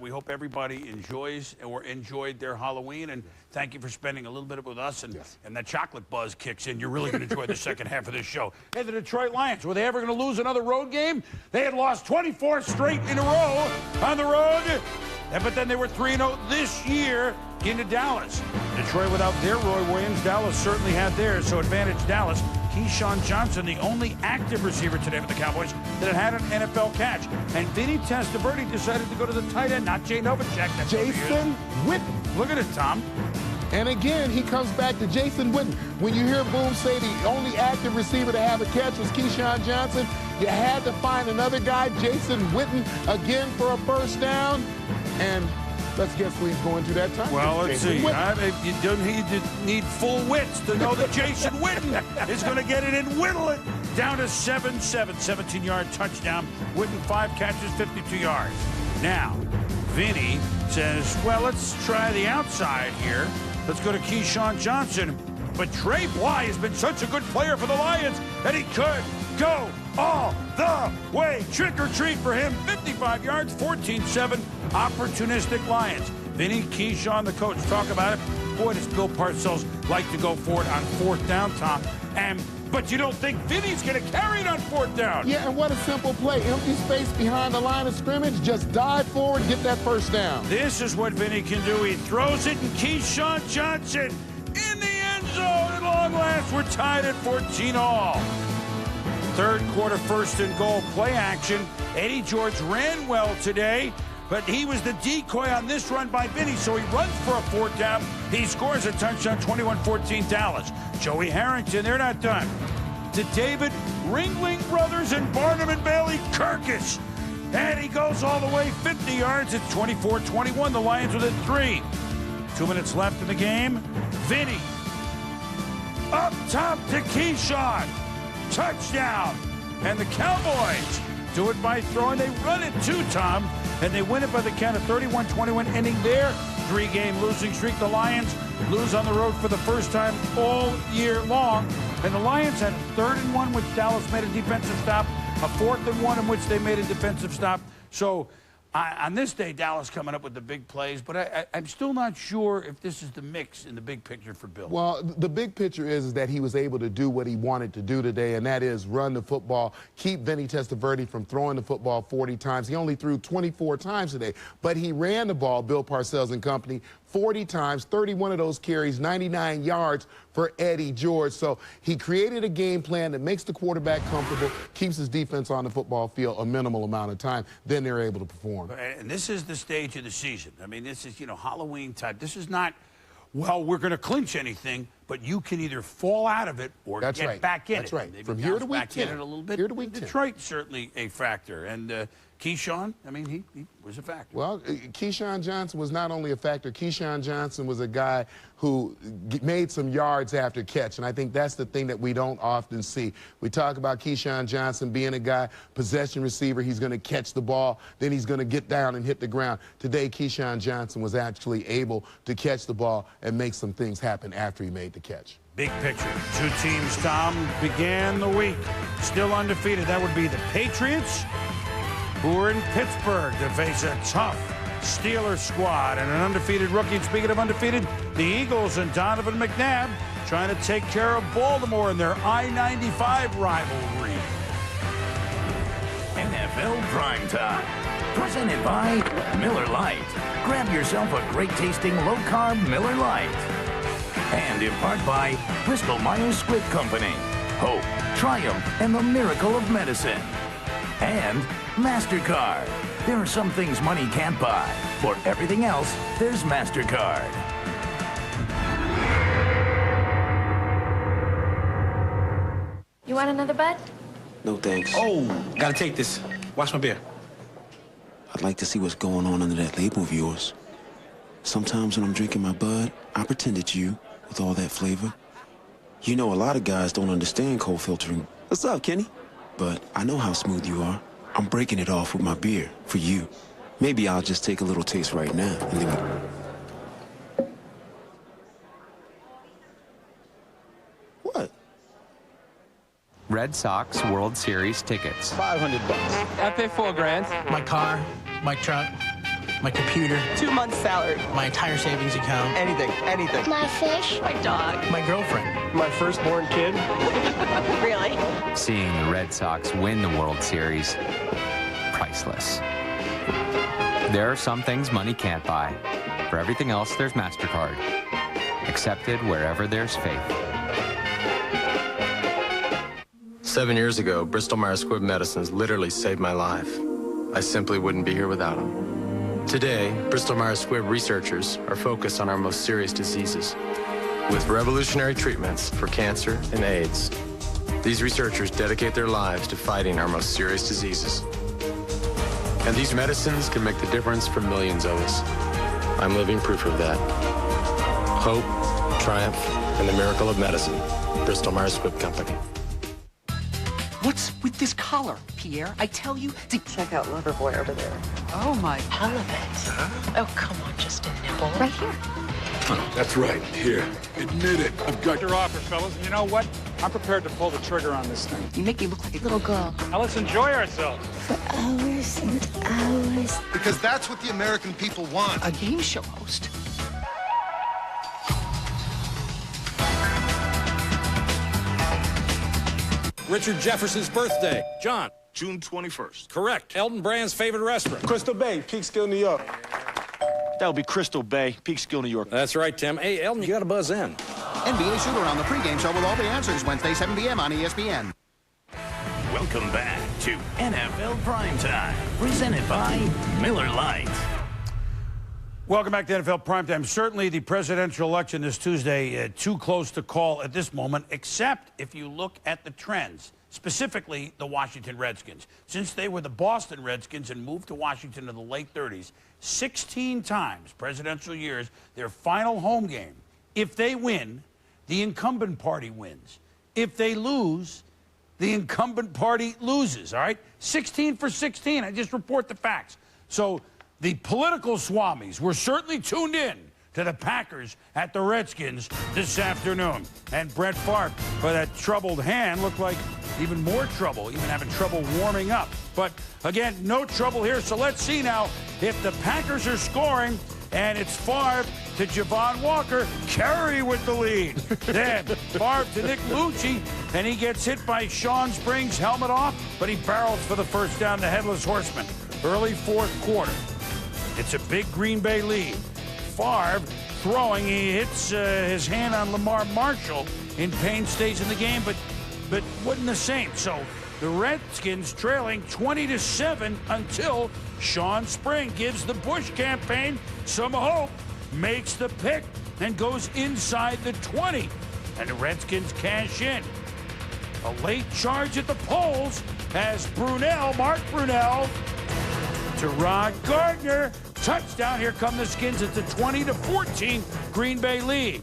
We hope everybody enjoys or enjoyed their Halloween, and thank you for spending a little bit with us. And that chocolate buzz kicks in. You're really going to enjoy the second half of this show. Hey, the Detroit Lions, were they ever going to lose another road game? They had lost 24 straight in a row on the road, but then they were 3-0 this year into Dallas. Detroit without their Roy Williams. Dallas certainly had theirs, so advantage Dallas. Keyshawn Johnson, the only active receiver today for the Cowboys that had an NFL catch. And Vinny Testaverde decided to go to the tight end, not Jay Novacek. That's Jason Witten. Look at it, Tom. And again, he comes back to Jason Witten. When you hear Boom say the only active receiver to have a catch was Keyshawn Johnson, you had to find another guy, Jason Witten, again for a first down. And let's guess who he's going to that time. Well, let's see. You don't need full wits to know that Jason Witten is going to get it and whittle it down to 7-7, 17-yard touchdown. Witten 5 catches, 52 yards. Now, Vinny says, well, let's try the outside here. Let's go to Keyshawn Johnson. But Trey Bly has been such a good player for the Lions that he could go all the way. Trick or treat for him. 55 yards, 14-7. Opportunistic Lions. Vinny, Keyshawn, the coach, talk about it. Boy, does Bill Parcells like to go for it on 4th down, Tom. But you don't think Vinny's going to carry it on 4th down? Yeah, and what a simple play. Empty space behind the line of scrimmage. Just dive forward, get that first down. This is what Vinny can do. He throws it, and Keyshawn Johnson in the end zone. At long last, we're tied at 14-all. Third quarter, 1st and goal, play action. Eddie George ran well today, but he was the decoy on this run by Vinny, so he runs for a 4th down. He scores a touchdown, 21-14 Dallas. Joey Harrington, they're not done. To David Ringling Brothers and Barnum and Bailey Kirkus. And he goes all the way 50 yards. It's 24-21. The Lions within 3. 2 minutes left in the game. Vinny up top to Keyshawn. Touchdown. And the Cowboys do it by throwing. They run it too, Tom. And they win it by the count of 31-21, ending their 3-game losing streak. The Lions lose on the road for the first time all year long. And the Lions had a 3rd and 1, which Dallas made a defensive stop, a 4th and 1 in which they made a defensive stop. So on this day, Dallas coming up with the big plays, but I'm still not sure if this is the mix in the big picture for Bill. Well, the big picture is that he was able to do what he wanted to do today, and that is run the football, keep Vinny Testaverde from throwing the football 40 times. He only threw 24 times today, but he ran the ball, Bill Parcells and company, 40 times, 31 of those carries, 99 yards for Eddie George. So he created a game plan that makes the quarterback comfortable, keeps his defense on the football field a minimal amount of time. Then they're able to perform. And this is the stage of the season. I mean, this is, Halloween type. This is not, well, we're going to clinch anything, but you can either fall out of it or get back in it. That's right. Maybe From here to week 10. In it a little bit. Here to week 10. Detroit, certainly a factor. And Keyshawn, I mean, he was a factor. Well, Keyshawn Johnson was not only a factor. Keyshawn Johnson was a guy who made some yards after catch, and I think that's the thing that we don't often see. We talk about Keyshawn Johnson being a guy, possession receiver. He's going to catch the ball, then he's going to get down and hit the ground. Today, Keyshawn Johnson was actually able to catch the ball and make some things happen after he made the catch. Big picture. 2 teams, Tom, began the week still undefeated. That would be the Patriots, who are in Pittsburgh to face a tough Steelers squad and an undefeated rookie. And speaking of undefeated, the Eagles and Donovan McNabb trying to take care of Baltimore in their I-95 rivalry. NFL Primetime, presented by Miller Lite. Grab yourself a great-tasting low-carb Miller Lite. And in part by Bristol-Myers Squibb Company, hope, triumph, and the miracle of medicine. And MasterCard. There are some things money can't buy. For everything else, there's MasterCard. You want another bud? No thanks. Oh, gotta take this. Watch my beer. I'd like to see what's going on under that label of yours. Sometimes when I'm drinking my bud, I pretend it's you with all that flavor. You know, a lot of guys don't understand cold filtering. What's up, Kenny? But I know how smooth you are. I'm breaking it off with my beer for you. Maybe I'll just take a little taste right now and then What? Red Sox World Series tickets. $500. I pay $4 grand. My car, my truck, My computer. 2 months' salary. My entire savings account. Anything. My fish. My dog. My girlfriend. My firstborn kid. Really? Seeing the Red Sox win the World Series, priceless. There are some things money can't buy. For everything else, there's MasterCard. Accepted wherever there's faith. 7 years ago, Bristol Myers Squibb medicines literally saved my life. I simply wouldn't be here without them. Today, Bristol Myers Squibb researchers are focused on our most serious diseases with revolutionary treatments for cancer and AIDS. These researchers dedicate their lives to fighting our most serious diseases. And these medicines can make the difference for millions of us. I'm living proof of that. Hope, triumph, and the miracle of medicine. Bristol Myers Squibb Company. What's with this collar, Pierre? I tell you to Check out Loverboy over there. Oh, my. Halibut. Oh, come on, just a nibble. Right here. That's right. Here. Admit it. I've got Your offer, fellas. And you know what? I'm prepared to pull the trigger on this thing. You make me look like a little girl. Now let's enjoy ourselves. For hours and hours. Because that's what the American people want. A game show host. Richard Jefferson's birthday. John. June 21st. Correct. Elton Brand's favorite restaurant. Crystal Bay, Peekskill, New York. That would be Crystal Bay, Peekskill, New York. That's right, Tim. Hey, Elton, you got to buzz in. NBA Shoot-Around, the pregame show with all the answers, Wednesday, 7 p.m. on ESPN. Welcome back to NFL Primetime, presented by Miller Lite. Welcome back to NFL Primetime. Certainly the presidential election this Tuesday, too close to call at this moment, except if you look at the trends, specifically the Washington Redskins. Since they were the Boston Redskins and moved to Washington in the late 30s, 16 times, presidential years, their final home game, if they win, the incumbent party wins. If they lose, the incumbent party loses, all right? 16 for 16. I just report the facts. So the political swamis were certainly tuned in to the Packers at the Redskins this afternoon. And Brett Favre, for that troubled hand, looked like even more trouble, even having trouble warming up. But again, no trouble here. So let's see now if the Packers are scoring, and it's Favre to Javon Walker, Kerry with the lead. Then Favre to Nick Lucci, and he gets hit by Sean Springs, helmet off, but he barrels for the first down, the Headless Horseman. Early fourth quarter. It's a big Green Bay lead. Favre throwing, he hits his hand on Lamar Marshall. In pain, stays in the game, but wasn't the same. So the Redskins trailing 20-7 until Sean Spring gives the Bush campaign some hope, makes the pick, and goes inside the 20. And the Redskins cash in. A late charge at the polls as Mark Brunell to Rod Gardner. Touchdown. Here come the Skins. It's a 20-14 Green Bay lead.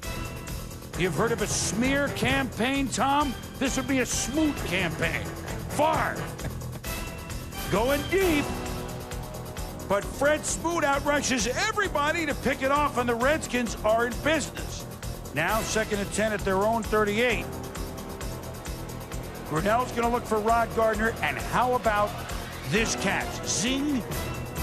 You've heard of a smear campaign, Tom? This would be a smoot campaign. Favre going deep, but Fred Smoot outrushes everybody to pick it off, and the Redskins are in business. Now 2nd and 10 at their own 38. Brunell's going to look for Rod Gardner, and how about this catch? Zing.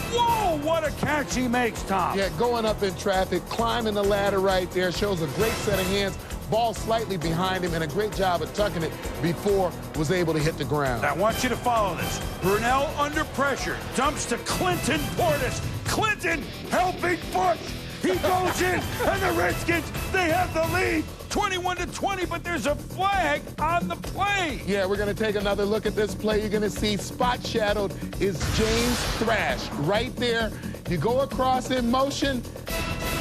Whoa, what a catch he makes, Tom. Yeah, going up in traffic, climbing the ladder right there, shows a great set of hands. Ball slightly behind him, and a great job of tucking it before was able to hit the ground. I want you to follow this. Brunell under pressure, dumps to Clinton Portis. Clinton helping Bush. He goes in, and the Redskins, they have the lead. 21-20, but there's a flag on the play. Yeah, we're going to take another look at this play. You're going to see spot shadowed is James Thrash right there. You go across in motion.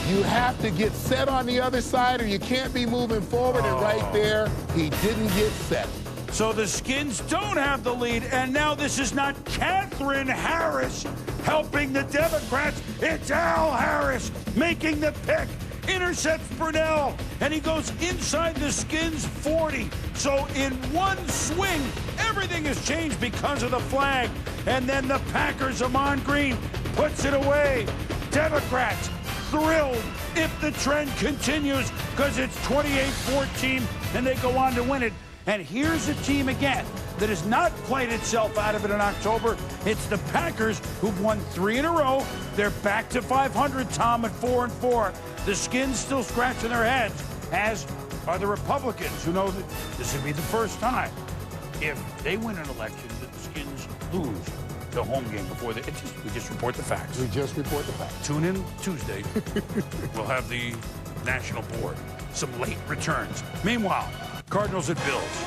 You have to get set on the other side, or you can't be moving forward. And right there, he didn't get set. So the Skins don't have the lead, and now this is not Catherine Harris helping the Democrats. It's Al Harris making the pick. Intercepts Brunell, and he goes inside the Skins 40. So in one swing, everything has changed because of the flag. And then the Packers, Ahman Green, puts it away. Democrats thrilled if the trend continues because it's 28-14, and they go on to win it. And here's a team again that has not played itself out of it in October. It's the Packers, who've won 3 in a row. They're back to 500, Tom, at 4-4. The Skins still scratching their heads, as are the Republicans, who know that this would be the first time if they win an election that the Skins lose the home game before we just report the facts. We just report the facts. Tune in Tuesday. We'll have the national board. Some late returns. Meanwhile, Cardinals at Bills.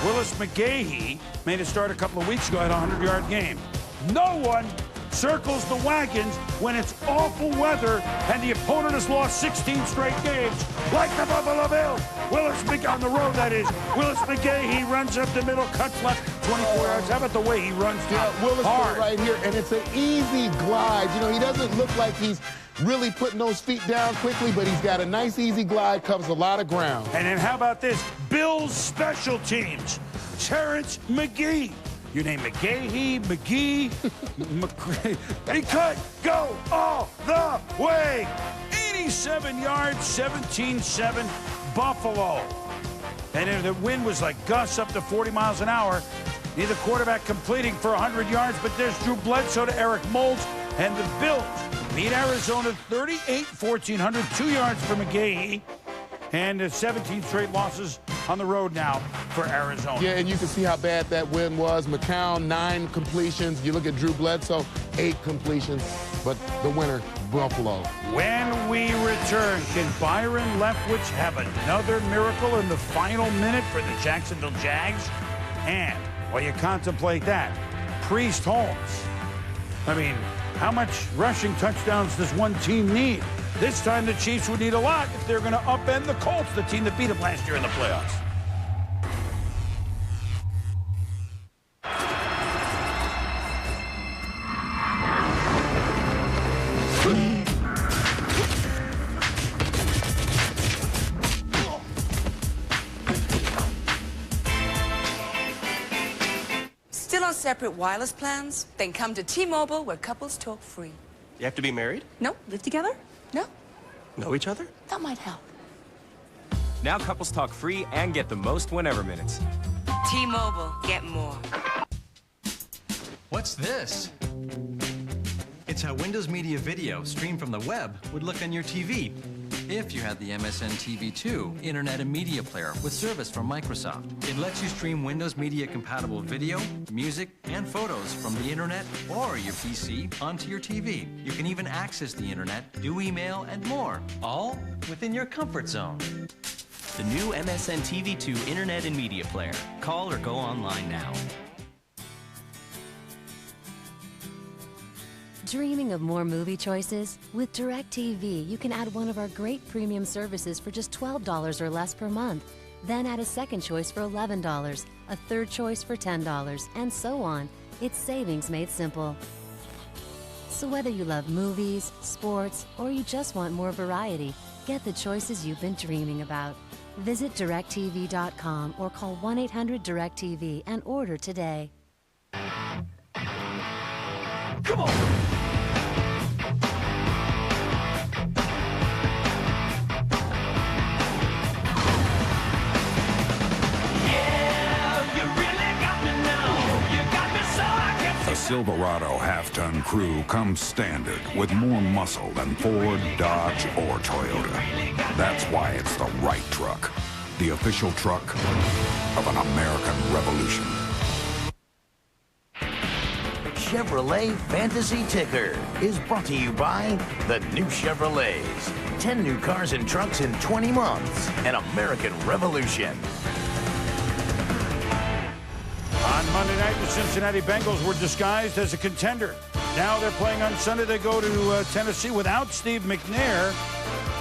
Willis McGahee made a start a couple of weeks ago, had a 100-yard game. No one circles the wagons when it's awful weather and the opponent has lost 16 straight games, like the Buffalo Bills. Willis McGahee, on the road, that is. Willis McGahee runs up the middle, cuts left, 24 yards. How about the way he runs down? Yeah, Willis hard right here, and it's an easy glide. You know, he doesn't look like he's really putting those feet down quickly, but he's got a nice, easy glide, covers a lot of ground. And then how about this? Bills special teams. Terrence McGee. You name McGahee, McGee, McGree. He could go all the way. 87 yards, 17-7, Buffalo. And the wind was like gusts up to 40 miles an hour. Neither quarterback completing for 100 yards, but there's Drew Bledsoe to Eric Moulds. And the Bills beat Arizona 38-14, 102 yards for McGahee. And 17 straight losses on the road now for Arizona. Yeah, and you can see how bad that win was. McCown, 9 completions. You look at Drew Bledsoe, 8 completions. But the winner, Buffalo. When we return, can Byron Leftwich have another miracle in the final minute for the Jacksonville Jags? And while you contemplate that, Priest Holmes. I mean, how much rushing touchdowns does one team need? This time the Chiefs would need a lot if they're going to upend the Colts, the team that beat them last year in the playoffs. Still on separate wireless plans? Then come to T-Mobile, where couples talk free. You have to be married? No? Live together? No? Know each other? That might help. Now couples talk free and get the most whenever minutes. T-Mobile, get more. What's this? It's how Windows Media Video, streamed from the web, would look on your TV if you had the MSN TV 2 Internet and Media Player with service from Microsoft. It lets you stream Windows Media compatible video, music, and photos from the Internet or your PC onto your TV. You can even access the Internet, do email, and more, all within your comfort zone. The new MSN TV 2 Internet and Media Player. Call or go online now. Dreaming of more movie choices? With DirecTV, you can add one of our great premium services for just $12 or less per month. Then add a second choice for $11, a third choice for $10, and so on. It's savings made simple. So whether you love movies, sports, or you just want more variety, get the choices you've been dreaming about. Visit DirecTV.com or call 1-800-DirecTV and order today. Come on! The Silverado half-ton crew comes standard with more muscle than Ford, Dodge, or Toyota. That's why it's the right truck. The official truck of an American revolution. Chevrolet Fantasy Ticker is brought to you by the new Chevrolets. 10 new cars and trucks in 20 months. An American revolution. On Monday night, the Cincinnati Bengals were disguised as a contender. Now they're playing on Sunday. They go to Tennessee without Steve McNair.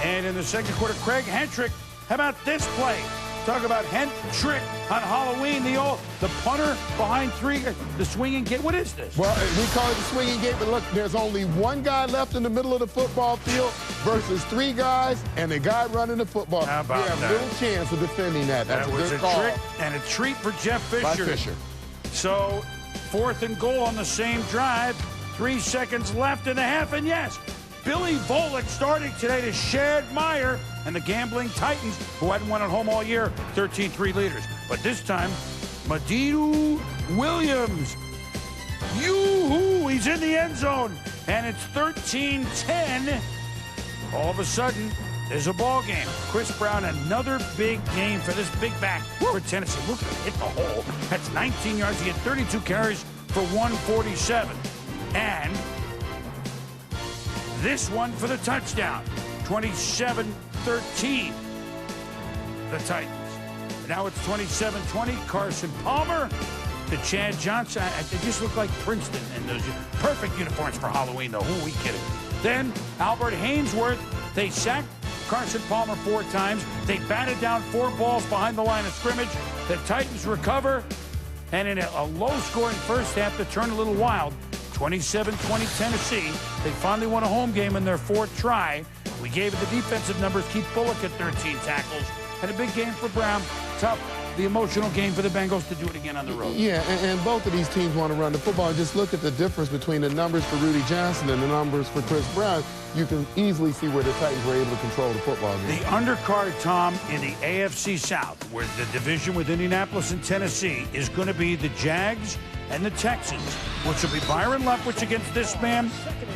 And in the second quarter, Craig Hentrick. How about this play? Talk about Hentrick on Halloween. The punter behind three, the swinging gate. What is this? Well, we call it the swinging gate, but look, there's only one guy left in the middle of the football field versus 3 guys, and the guy running the football. How about that? We have little chance of defending that. That's that a was good a call. trick and a treat for Jeff Fisher. By Fisher. So, 4th and goal on the same drive. 3 seconds left in the half, and yes, Billy Volek starting today to Shad Meyer and the Gambling Titans, who hadn't won at home all year, 13-3 leaders. But this time, Madidu Williams. Yoo-hoo, he's in the end zone. And it's 13-10. All of a sudden, there's a ball game. Chris Brown, another big game for this big back for Tennessee. Look at him hit the hole. That's 19 yards. He had 32 carries for 147. And this one for the touchdown. 27-13. The Titans. Now it's 27-20. Carson Palmer to Chad Johnson. They just look like Princeton in those perfect uniforms for Halloween, though. Who are we kidding? Then Albert Hainsworth. They sacked Carson Palmer 4 times. They batted down 4 balls behind the line of scrimmage. The Titans recover. And in a low-scoring first half that turned a little wild, 27-20 Tennessee. They finally won a home game in their 4th try. We gave it the defensive numbers. Keith Bullock at 13 tackles. Had a big game for Brown. Tough, the emotional game for the Bengals to do it again on the road. Yeah, and both of these teams want to run the football. Just look at the difference between the numbers for Rudy Johnson and the numbers for Chris Brown. You can easily see where the Titans were able to control the football game. The undercard, Tom, in the AFC South, where the division with Indianapolis and Tennessee is going to be the Jags and the Texans, which will be Byron Leftwich against this man,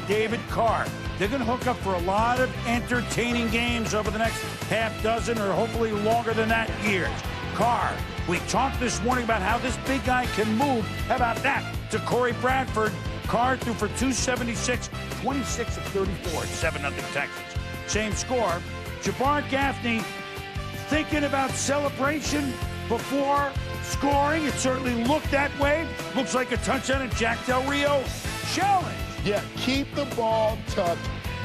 David Carr. They're going to hook up for a lot of entertaining games over the next half dozen or hopefully longer than that years. Carr, we talked this morning about how this big guy can move. How about that? To Corey Bradford. Carr threw for 276, 26 of 34, 7-0 Texans. Same score. Jabbar Gaffney thinking about celebration before scoring. It certainly looked that way. Looks like a touchdown at Jack Del Rio. Challenge. Yeah, keep the ball tucked,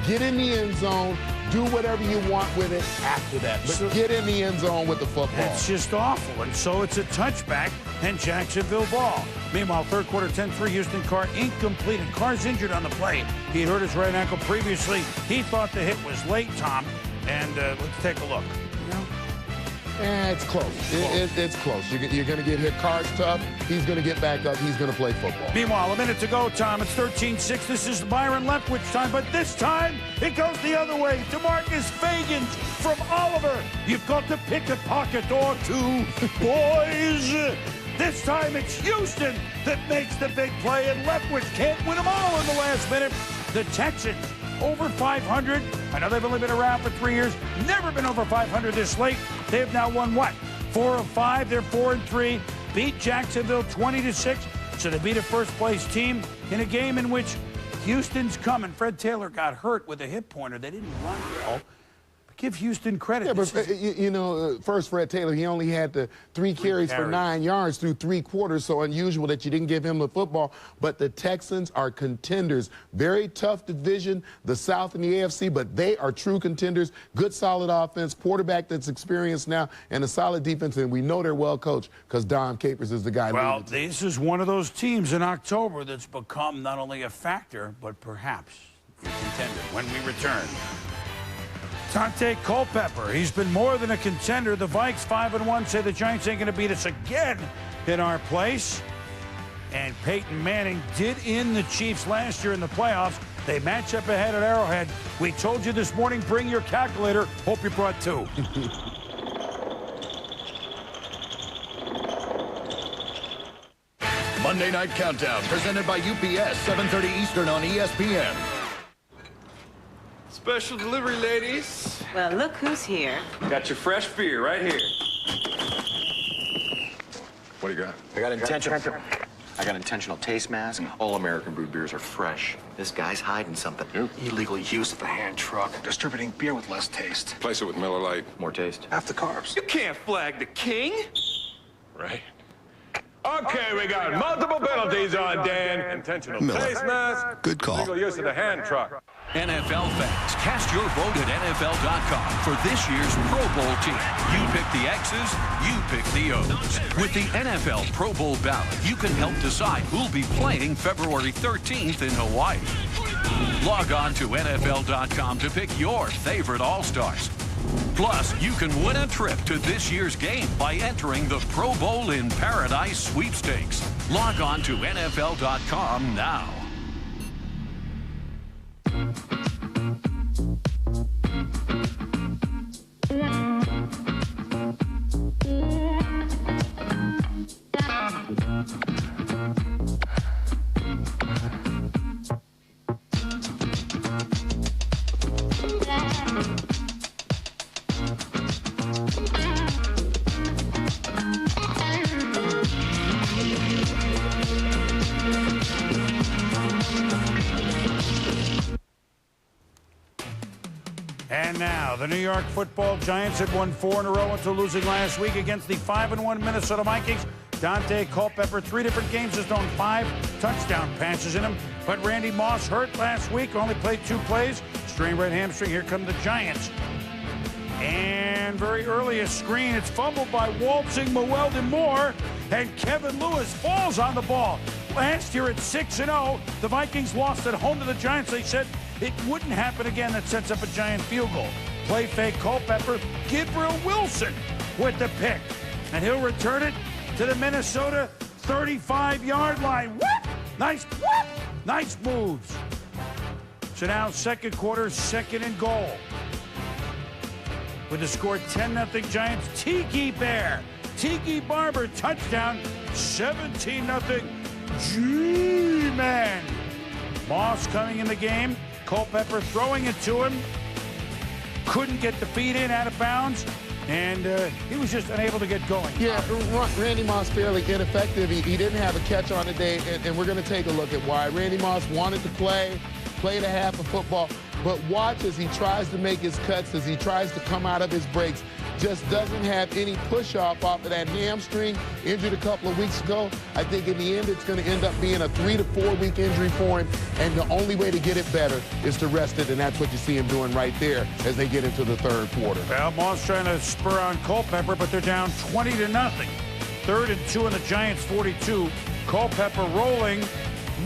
get in the end zone, do whatever you want with it after that. But get in the end zone with the football. It's just awful. And so it's a touchback and Jacksonville ball. Meanwhile, third quarter, 10-3, Houston. Carr incomplete. And Carr's injured on the play. He had hurt his right ankle previously. He thought the hit was late, Tom. And let's take a look. It's close. It's close. You're going to get hit. Carr's tough. He's going to get back up. He's going to play football. Meanwhile, a minute to go, Tom. It's 13-6. This is Byron Leftwich time, but this time it goes the other way. DeMarcus Fagans from Oliver. You've got to pick a pocket or two, boys. This time it's Houston that makes the big play, and Leftwich can't win them all in the last minute. The Texans over 500. I know they've only been around for 3 years. Never been over 500 this late. They have now won what? 4 of 5. They're 4-3. Beat Jacksonville 20-6. So they beat a first-place team in a game in which Houston's coming. Fred Taylor got hurt with a hip pointer. They didn't run well. Give Houston credit. Yeah, but first Fred Taylor, he only had the 3 carries for 9 yards through 3 quarters, so unusual that you didn't give him the football. But the Texans are contenders. Very tough division, the South and the AFC, but they are true contenders. Good, solid offense, quarterback that's experienced now, and a solid defense, and we know they're well coached because Dom Capers is the guy. Well, this is one of those teams in October that's become not only a factor, but perhaps a contender. When we return, Dante Culpepper, he's been more than a contender. The Vikes 5-1 say the Giants ain't going to beat us again in our place. And Peyton Manning did in the Chiefs last year in the playoffs. They match up ahead at Arrowhead. We told you this morning, bring your calculator. Hope you brought 2. Monday Night Countdown, presented by UPS, 7:30 Eastern on ESPN. Special delivery, ladies. Well, look who's here. Got your fresh beer right here. What do you got? I got intentional taste mask. All American brewed beers are fresh. This guy's hiding something. Illegal use of the hand truck, distributing beer with less taste. Place it with Miller Lite. More taste. Half the carbs. You can't flag the king. Right. Okay, we got multiple penalties on Dan. Intentional face mask. Good call. Illegal use of the hand truck. NFL fans, cast your vote at NFL.com for this year's Pro Bowl team. You pick the X's, you pick the O's. With the NFL Pro Bowl ballot, you can help decide who'll be playing February 13th in Hawaii. Log on to NFL.com to pick your favorite All-Stars. Plus, you can win a trip to this year's game by entering the Pro Bowl in Paradise sweepstakes. Log on to NFL.com now. And now, the New York Football Giants had won 4 in a row until losing last week against the 5-1 Minnesota Vikings. Dante Culpepper, 3 different games, has thrown 5 touchdown passes in him. But Randy Moss hurt last week, only played 2 plays. Strained right hamstring. Here come the Giants. And very early a screen. It's fumbled by waltzing Mewelde Moore. And Kevin Lewis falls on the ball. Last year at 6-0, the Vikings lost at home to the Giants. They said it wouldn't happen again. That sets up a Giant field goal. Play fake Culpepper. Gabriel Wilson with the pick. And he'll return it to the Minnesota 35-yard line. What? Nice moves. So now second quarter, 2nd and goal. With the score 10-0 Giants, Tiki Bear. Tiki Barber, touchdown, 17-0 G-Man. Moss coming in the game. Culpepper throwing it to him. Couldn't get the feet in, out of bounds. And he was just unable to get going. Yeah, Randy Moss fairly ineffective. He didn't have a catch on the day, and we're going to take a look at why. Randy Moss wanted to played a half of football, but watch as he tries to make his cuts, as he tries to come out of his breaks, just doesn't have any push-off off of that hamstring, injured a couple of weeks ago. I think in the end it's going to end up being a 3 to 4 week injury for him, and the only way to get it better is to rest it, and that's what you see him doing right there as they get into the third quarter. Well, Moss trying to spur on Culpepper, but they're down 20-0. 3rd and 2 in the Giants' 42. Culpepper rolling.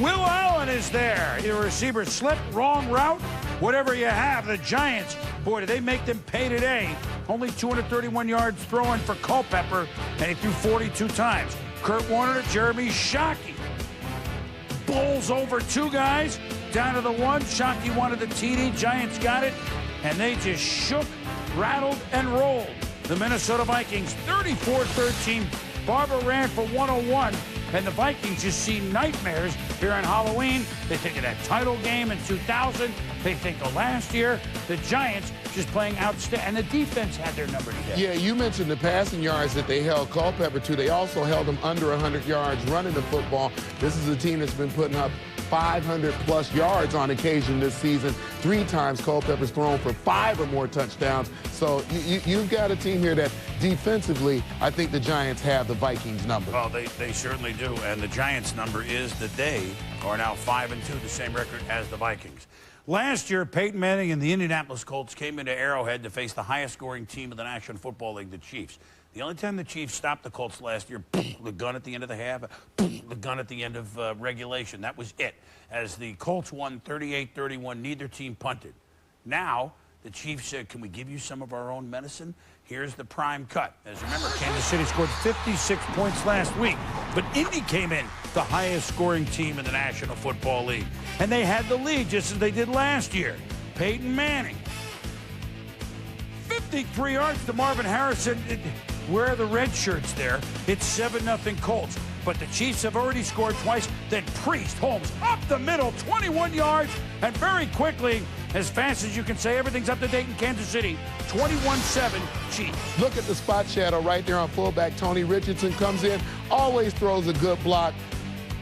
Will Allen is there. Either receiver slip, wrong route, whatever you have. The Giants, boy, did they make them pay today. Only 231 yards throwing for Culpepper, and he threw 42 times. Kurt Warner to Jeremy Shockey. Bowls over 2 guys, down to the 1. Shockey wanted the TD. Giants got it, and they just shook, rattled, and rolled. The Minnesota Vikings, 34-13. Barber ran for 101. And the Vikings just see nightmares here on Halloween. They think of that title game in 2000. They think of last year. The Giants just playing outstanding. And the defense had their number today. Yeah, you mentioned the passing yards that they held Culpepper to. They also held him under 100 yards running the football. This is a team that's been putting up 500-plus yards on occasion this season. 3 times Culpepper's thrown for 5 or more touchdowns. So you've got a team here that defensively, I think the Giants have the Vikings number. Well, they certainly do. And the Giants number is that they are now 5-2, the same record as the Vikings. Last year, Peyton Manning and the Indianapolis Colts came into Arrowhead to face the highest-scoring team in the National Football League, the Chiefs. The only time the Chiefs stopped the Colts last year, the gun at the end of the half, the gun at the end of regulation. That was it. As the Colts won 38-31, neither team punted. Now, the Chiefs said, can we give you some of our own medicine? Here's the prime cut. As remember, Kansas City scored 56 points last week, but Indy came in the highest-scoring team in the National Football League. And they had the lead just as they did last year. Peyton Manning, 53 yards to Marvin Harrison. Where are the red shirts there? It's 7-0 Colts. But the Chiefs have already scored twice. Then Priest, Holmes, up the middle, 21 yards. And very quickly, as fast as you can say, everything's up to date in Kansas City. 21-7 Chiefs. Look at the spot shadow right there on fullback. Tony Richardson comes in, always throws a good block.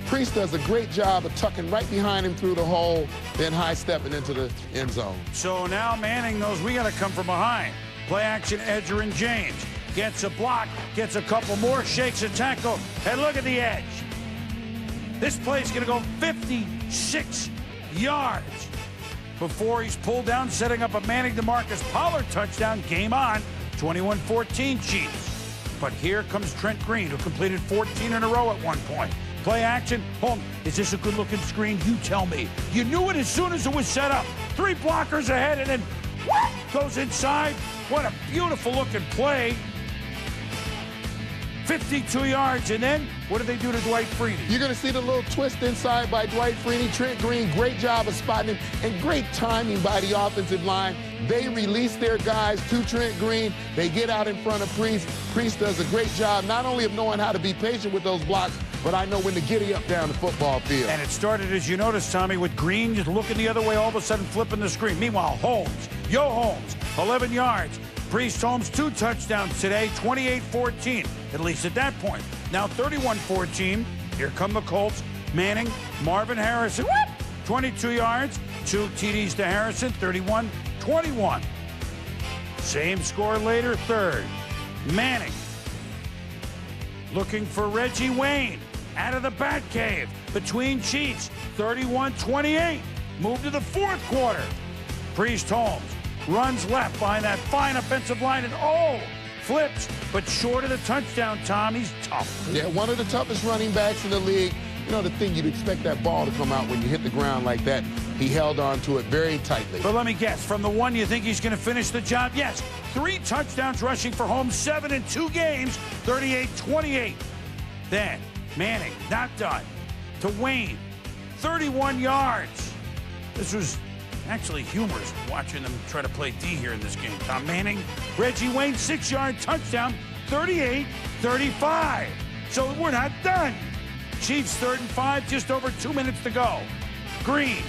Priest does a great job of tucking right behind him through the hole, then high-stepping into the end zone. So now Manning knows we got to come from behind. Play action, Edgerrin James. Gets a block, gets a couple more, shakes a tackle, and look at the edge. This play's going to go 56 yards before he's pulled down, setting up a Manning to Marcus Pollard touchdown. Game on, 21-14 Chiefs. But here comes Trent Green, who completed 14 in a row at one point. Play action, Holmes, is this a good-looking screen? You tell me. You knew it as soon as it was set up. 3 blockers ahead, and then what? Goes inside. What a beautiful-looking play. 52 yards, and then what do they do to Dwight Freeney? You're going to see the little twist inside by Dwight Freeney. Trent Green, great job of spotting him, and great timing by the offensive line. They release their guys to Trent Green. They get out in front of Priest. Priest does a great job not only of knowing how to be patient with those blocks, but I know when to giddy up down the football field. And it started, as you noticed, Tommy, with Green just looking the other way, all of a sudden flipping the screen. Meanwhile, Holmes, Holmes, 11 yards. Priest, Holmes, 2 touchdowns today, 28-14, at least at that point. Now 31-14, here come the Colts. Manning, Marvin Harrison, 22 yards, 2 TDs to Harrison, 31-21. Same score later, third. Manning looking for Reggie Wayne out of the Batcave between Chiefs, 31-28. Move to the fourth quarter. Priest Holmes runs left behind that fine offensive line and flips, but short of the touchdown, Tom. He's tough. Yeah, one of the toughest running backs in the league. You know, the thing, you'd expect that ball to come out when you hit the ground like that. He held on to it very tightly. But let me guess, from the one, you think he's going to finish the job? Yes. 3 touchdowns rushing for Holmes, 7 in 2 games, 38-28. Then, Manning, not done. To Wayne, 31 yards. This was actually humorous watching them try to play D here in this game. Tom Manning, Reggie Wayne, 6-yard touchdown, 38-35. So we're not done. Chiefs 3rd and 5, just over 2 minutes to go. Green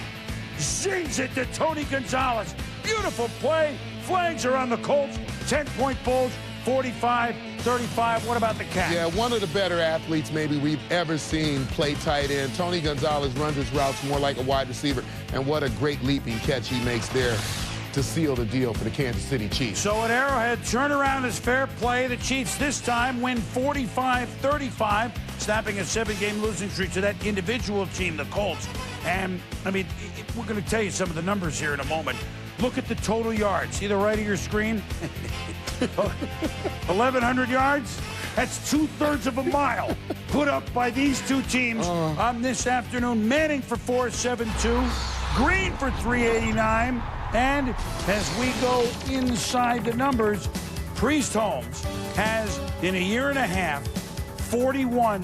zings it to Tony Gonzalez. Beautiful play. Flags are on the Colts. 10-point Bulls, 45-35. What about the Cats? Yeah, one of the better athletes maybe we've ever seen play tight end. Tony Gonzalez runs his routes more like a wide receiver. And what a great leaping catch he makes there to seal the deal for the Kansas City Chiefs. So at Arrowhead, turnaround is fair play. The Chiefs this time win 45-35, snapping a 7-game losing streak to that individual team, the Colts. And, I mean, we're going to tell you some of the numbers here in a moment. Look at the total yards. See the right of your screen? 1,100 yards? That's 2/3 of a mile put up by these two teams on this afternoon. Manning for 472, Green for 389. And as we go inside the numbers, Priest Holmes has, in a year and a half, 41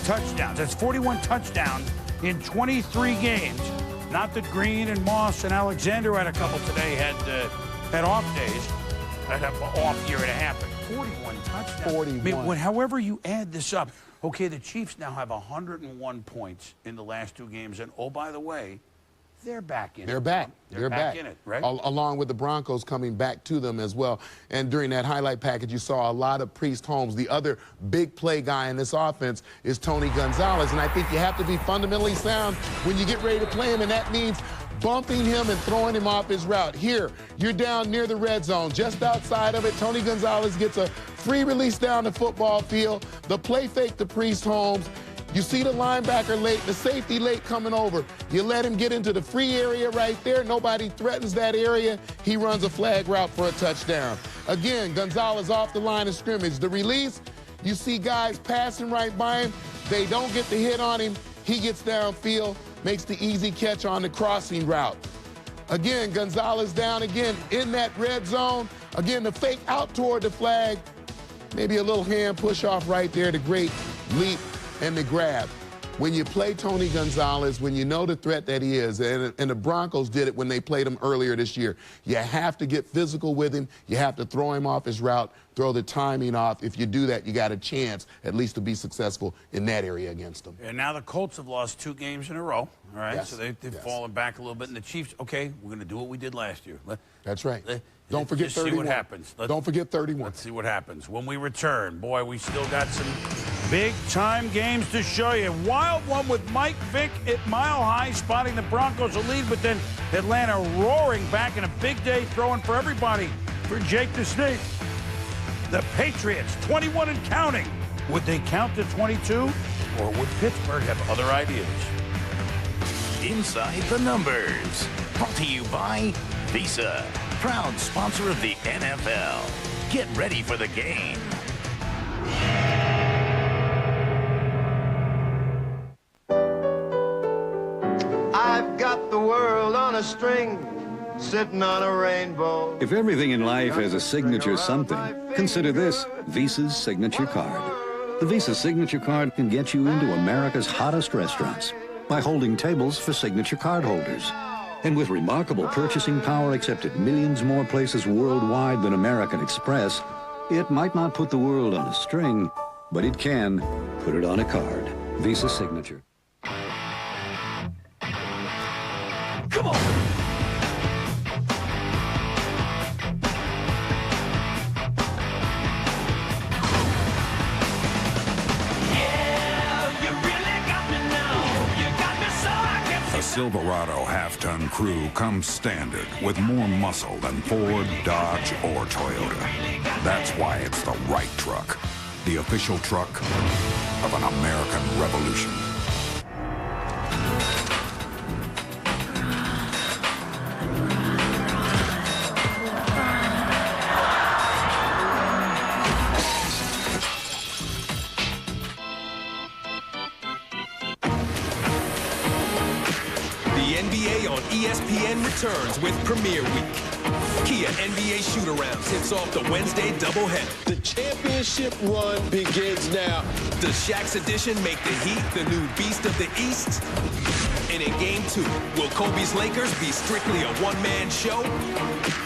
touchdowns. That's 41 touchdowns in 23 games. Not that Green and Moss and Alexander had a couple today, had off days, had an off year and a half, but 41 touchdowns. 41. I mean, however you add this up, okay, the Chiefs now have 101 points in the last 2 games. And, oh, by the way, they're back in it. They're back. They're back in it, right? Along with the Broncos coming back to them as well. And during that highlight package, you saw a lot of Priest Holmes. The other big play guy in this offense is Tony Gonzalez. And I think you have to be fundamentally sound when you get ready to play him, and that means bumping him and throwing him off his route. Here, you're down near the red zone, just outside of it. Tony Gonzalez gets a free release down the football field. The play fake to Priest Holmes. You see the linebacker late, the safety late coming over. You let him get into the free area right there. Nobody threatens that area. He runs a flag route for a touchdown. Again, Gonzalez off the line of scrimmage. The release, you see guys passing right by him. They don't get the hit on him. He gets downfield, makes the easy catch on the crossing route. Again, Gonzalez down again in that red zone. Again, the fake out toward the flag. Maybe a little hand push off right there. The great leap and the grab. When you play Tony Gonzalez, when you know the threat that he is, and the Broncos did it when they played him earlier this year, you have to get physical with him. You have to throw him off his route, throw the timing off. If you do that, you got a chance at least to be successful in that area against them. And now the Colts have lost 2 games in a row, all right? Yes. So they've fallen back a little bit. And the Chiefs, okay, we're going to do what we did last year. That's right. Don't forget 31. See what happens. Don't forget 31. Let's see what happens. When we return, boy, we still got some big-time games to show you. Wild one with Mike Vick at Mile High, spotting the Broncos a lead, but then Atlanta roaring back in a big day, throwing for everybody for Jake the Snake. The Patriots, 21 and counting. Would they count to 22, or would Pittsburgh have other ideas? Inside the Numbers, brought to you by Visa, proud sponsor of the NFL. Get ready for the game. I've got the world on a string, sitting on a rainbow. If everything in life has a signature something, consider this, Visa's Signature Card. The Visa Signature Card can get you into America's hottest restaurants by holding tables for signature card holders. And with remarkable purchasing power accepted millions more places worldwide than American Express, it might not put the world on a string, but it can put it on a card. Visa Signature. Come on! Silverado half-ton crew comes standard with more muscle than Ford, Dodge, or Toyota. That's why it's the right truck. The official truck of an American revolution. ESPN returns with Premier Week. Kia NBA Shoot-Arounds hits off the Wednesday doubleheader. The championship run begins now. Does Shaq's edition make the Heat the new beast of the East? And in Game 2, will Kobe's Lakers be strictly a one-man show?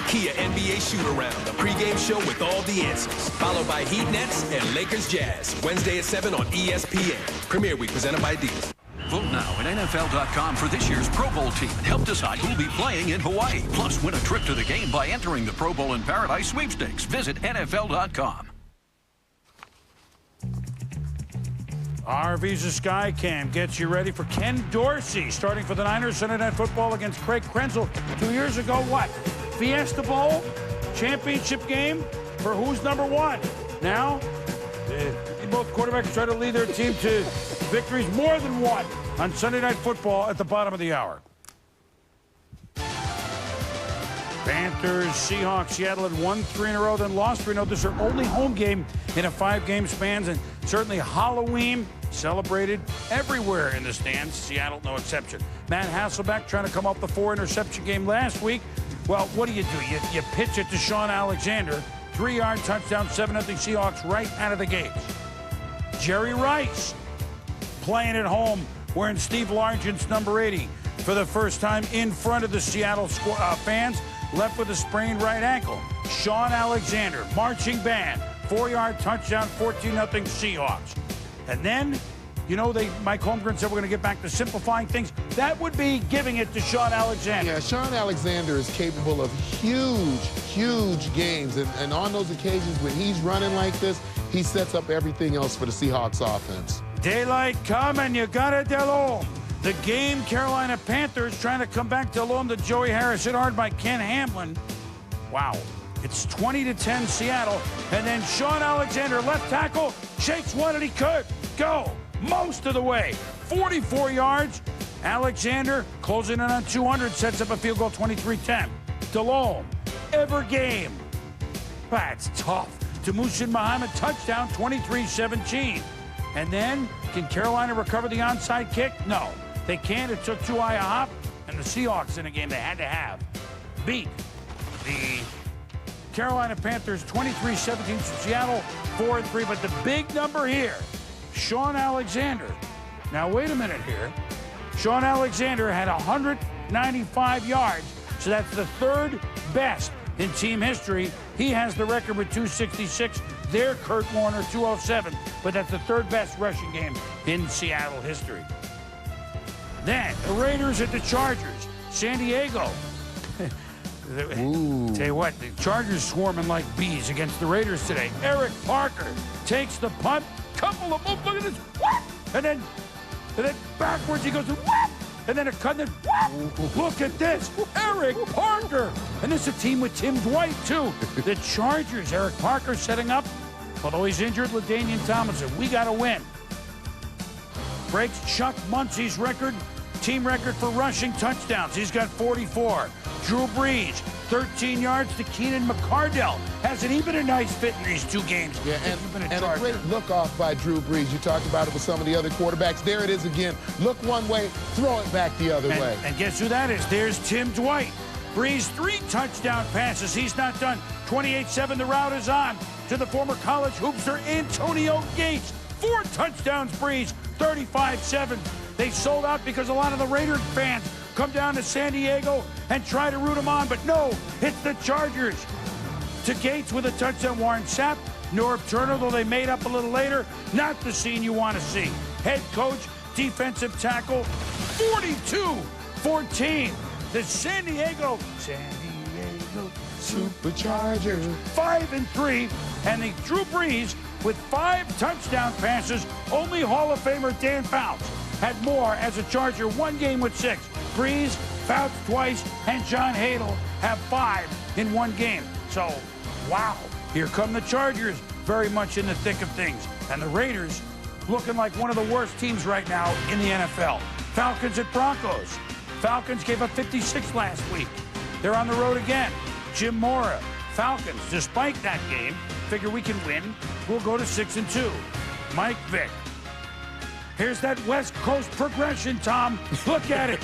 Kia NBA Shoot-Around, the pregame show with all the answers. Followed by Heat Nets and Lakers Jazz. Wednesday at 7 on ESPN. Premier Week presented by Adidas. Vote now at NFL.com for this year's Pro Bowl team. Help decide who'll be playing in Hawaii. Plus, win a trip to the game by entering the Pro Bowl in Paradise sweepstakes. Visit NFL.com. Our Visa Skycam gets you ready for Ken Dorsey starting for the Niners Sunday Night Football against Craig Krenzel. 2 years ago, what? Fiesta Bowl? Championship game for who's number one? Now, both quarterbacks try to lead their team to victories more than one on Sunday Night Football at the bottom of the hour. Panthers, Seahawks, Seattle had won 3 in a row, then lost 3 in a row. This is their only home game in a 5-game span, and certainly Halloween celebrated everywhere in the stands. Seattle, no exception. Matt Hasselbeck trying to come off the 4-interception game last week. Well, what do? You pitch it to Sean Alexander. 3-yard touchdown, 7-0 Seahawks right out of the gates. Jerry Rice playing at home, wearing Steve Largent's number 80 for the first time in front of the Seattle fans, left with a sprained right ankle. Sean Alexander, marching band, 4-yard touchdown, 14-0 Seahawks. And then, Mike Holmgren said we're going to get back to simplifying things. That would be giving it to Sean Alexander. Yeah, Sean Alexander is capable of huge games. And on those occasions when he's running like this, he sets up everything else for the Seahawks offense. Daylight come and you got it, Delhomme. The game, Carolina Panthers trying to come back to Delhomme to Joey Harris, hit hard by Ken Hamlin. Wow. It's 20-10 Seattle. And then Sean Alexander, left tackle, shakes one and he could go most of the way. 44 yards. Alexander closing in on 200, sets up a field goal, 23-10. Delhomme, ever game. That's tough. To Muhsin Muhammad, touchdown, 23-17. And then, can Carolina recover the onside kick? No, they can't. It took Tuia Hop and the Seahawks in a game they had to have. Beat the Carolina Panthers 23-17. Seattle 4-3. But the big number here, Sean Alexander. Now, wait a minute here. Sean Alexander had 195 yards, so that's the third best in team history. He has the record with 266. They're Kurt Warner, 207. But that's the third best rushing game in Seattle history. Then, the Raiders at the Chargers. San Diego. Tell you what, the Chargers swarming like bees against the Raiders today. Eric Parker takes the punt. Couple of moves. Look at this. What? And then backwards he goes, what? And then a cut, and then what? Look at this. Eric Parker. And this is a team with Tim Dwight, too. The Chargers, Eric Parker setting up. Although he's injured, LaDainian Tomlinson. We got to win. Breaks Chuck Muncie's record, team record for rushing touchdowns. He's got 44. Drew Brees, 13 yards to Keenan McCardell. Hasn't he been a nice fit in these 2 games? Yeah, and a great look off by Drew Brees. You talked about it with some of the other quarterbacks. There it is again. Look one way, throw it back the other way. And guess who that is? There's Tim Dwight. Brees, 3 touchdown passes. He's not done. 28-7, the route is on to the former college hoopster Antonio Gates. 4 touchdowns, Brees, 35-7. They sold out because a lot of the Raiders fans come down to San Diego and try to root them on, but no, it's the Chargers. To Gates with a touchdown. Warren Sapp, Norb Turner, though they made up a little later, not the scene you want to see. Head coach, defensive tackle, 42-14. The San Diego Superchargers, 5-3, and the Drew Brees with 5 touchdown passes. Only Hall of Famer Dan Fouts had more as a Charger. 1 game with 6. Brees, Fouts twice, and John Hadl have 5 in one game. So, wow. Here come the Chargers, very much in the thick of things. And the Raiders looking like one of the worst teams right now in the NFL. Falcons at Broncos. Falcons gave up 56 last week. They're on the road again. Jim Mora. Falcons, despite that game, figure we can win. We'll go to 6-2. Mike Vick. Here's that West Coast progression, Tom. Look at it.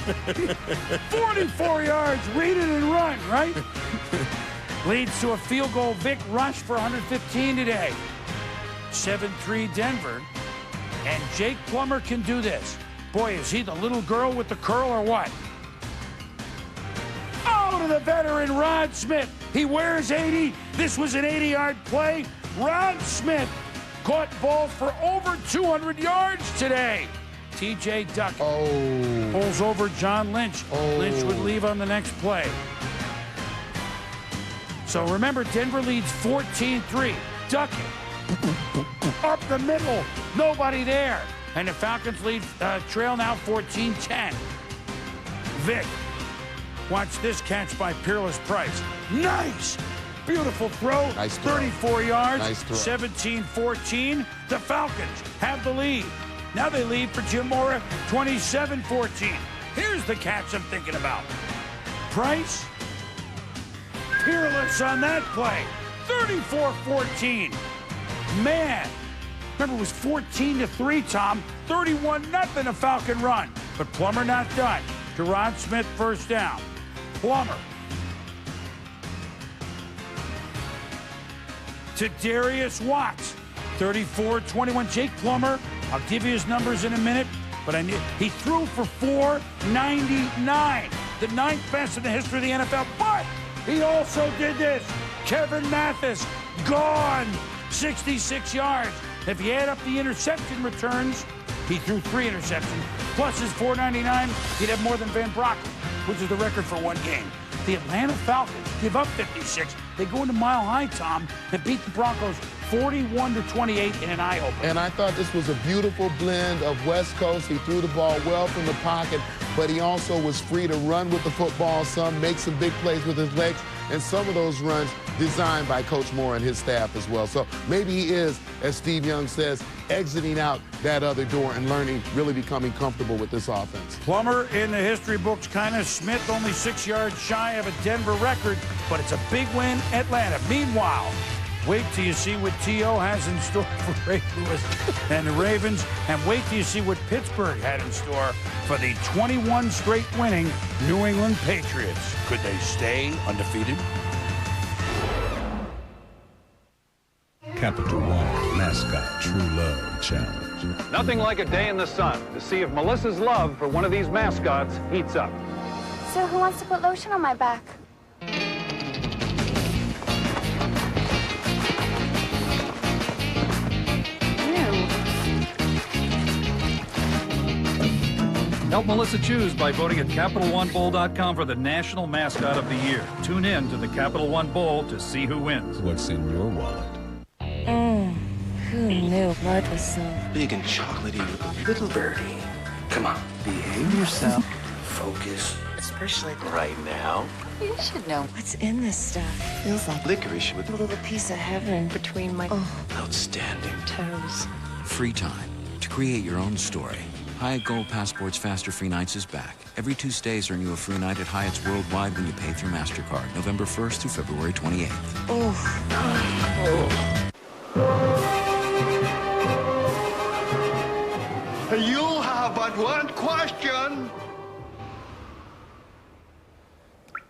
44 yards, read it and run, right? Leads to a field goal. Vick rushed for 115 today. 7-3 Denver. And Jake Plummer can do this. Boy, is he the little girl with the curl or what? Oh, to the veteran Rod Smith. He wears 80. This was an 80-yard play. Rod Smith caught balls for over 200 yards today. T.J. Duckett pulls over John Lynch. Lynch would leave on the next play. So remember, Denver leads 14-3. Duckett up the middle. Nobody there. And the Falcons lead trail now 14-10. Vick. Watch this catch by Peerless Price. Nice. Beautiful throw. Nice throw. 34 yards. Nice throw. 17-14. The Falcons have the lead. Now they lead for Jim Mora 27-14. Here's the catch I'm thinking about. Price. Peerless on that play. 34-14. Man. Remember, it was 14-3, Tom. 31-0 a Falcon run. But Plummer not done. Gerard Smith first down. Plummer. To Darius Watts. 34-21. Jake Plummer. I'll give you his numbers in a minute. But he threw for 499. The 9th best in the history of the NFL. But he also did this. Kevin Mathis. Gone. 66 yards. If you add up the interception returns, he threw 3 interceptions, plus his 499, he'd have more than Van Brock, which is the record for one game. The Atlanta Falcons give up 56. They go into Mile High, Tom, and beat the Broncos 41-28 in an eye-opener. And I thought this was a beautiful blend of West Coast. He threw the ball well from the pocket, but he also was free to run with the football some, make some big plays with his legs, and some of those runs designed by Coach Moore and his staff as well. So maybe he is, as Steve Young says, exiting out that other door and learning, really becoming comfortable with this offense. Plummer in the history books, kind of. Smith only 6 yards shy of a Denver record, but it's a big win, Atlanta. Meanwhile, wait till you see what T.O. has in store for Ray Lewis and the Ravens, and wait till you see what Pittsburgh had in store for the 21 straight winning New England Patriots. Could they stay undefeated? Capital One Mascot True Love Challenge. Nothing like a day in the sun to see if Melissa's love for one of these mascots heats up. So who wants to put lotion on my back? Help Melissa choose by voting at CapitalOneBowl.com for the National Mascot of the Year. Tune in to the Capital One Bowl to see who wins. What's in your wallet? Who knew blood was so Big and chocolatey with a little birdie. Come on, behave yourself. Focus. especially Right now. You should know what's in this stuff. Feels like Licorice with a little piece of heaven between my outstanding toes. Free time to create your own story. Hyatt Gold Passport's Faster Free Nights is back. Every 2 stays earn you a free night at Hyatt's worldwide when you pay through MasterCard, November 1st through February 28th. You have but one question.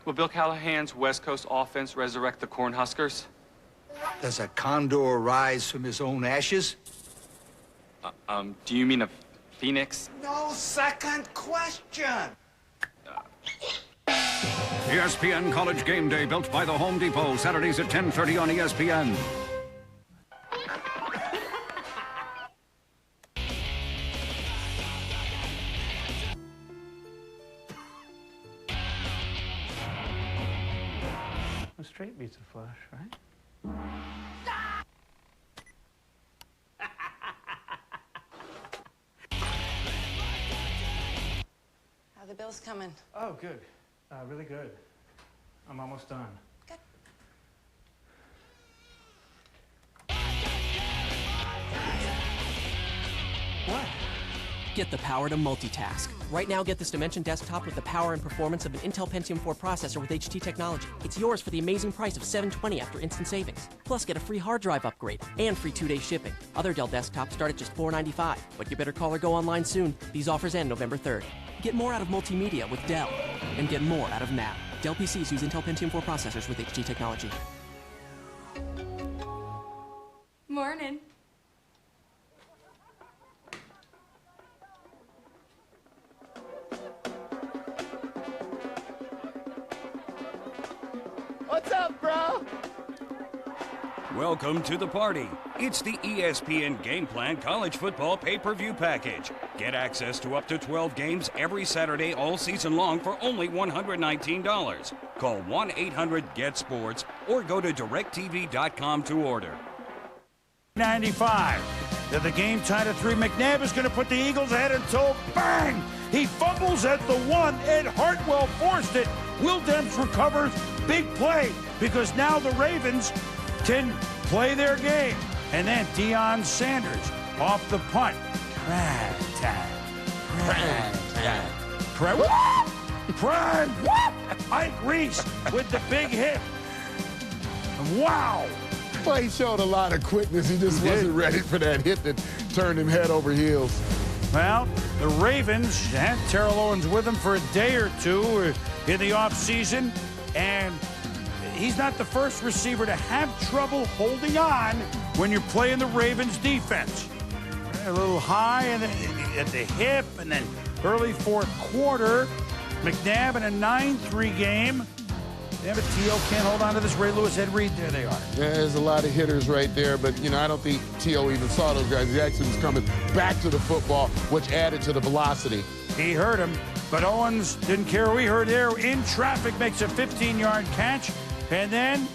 Will Bill Callahan's West Coast offense resurrect the Cornhuskers? Does a condor rise from his own ashes? Do you mean a phoenix? No second question. ESPN College Game Day, built by the Home Depot, Saturdays at 10:30 on ESPN. A straight beats a flush, right? How the Bills Bill's coming. Oh, good. Really good. I'm almost done. Good. What? Get the power to multitask. Right now, get this Dimension desktop with the power and performance of an Intel Pentium 4 processor with HT technology. It's yours for the amazing price of $720 after instant savings. Plus, get a free hard drive upgrade and free 2-day shipping. Other Dell desktops start at just $495, but you better call or go online soon. These offers end November 3rd. Get more out of multimedia with Dell, and get more out of now. Dell PCs use Intel Pentium 4 processors with HT technology. Morning. What's up, bro? Welcome to the party. It's the ESPN Game Plan College Football Pay-Per-View Package. Get access to up to 12 games every Saturday all season long for only $119. Call 1-800-GET-SPORTS or go to DirecTV.com to order. 95. The game tied at 3. McNabb is going to put the Eagles ahead until bang! He fumbles at the 1. Ed Hartwell forced it. Will Demps recovers. Big play because now the Ravens can play their game. And then Deion Sanders off the punt. Prime. Ike Reese with the big hit. Wow. Well, he showed a lot of quickness. He just wasn't ready for that hit that turned him head over heels. Well, the Ravens had Terrell Owens with them for a day or two in the offseason, and he's not the first receiver to have trouble holding on when you're playing the Ravens defense. A little high and at the hip, and then early fourth quarter, McNabb in a 9-3 game. Yeah, but T.O. can't hold on to this. Ray Lewis, Ed Reed, there they are. Yeah, there's a lot of hitters right there, but, you know, I don't think T.O. even saw those guys. He actually was coming back to the football, which added to the velocity. He heard him, but Owens didn't care. We heard there in traffic, makes a 15-yard catch, and then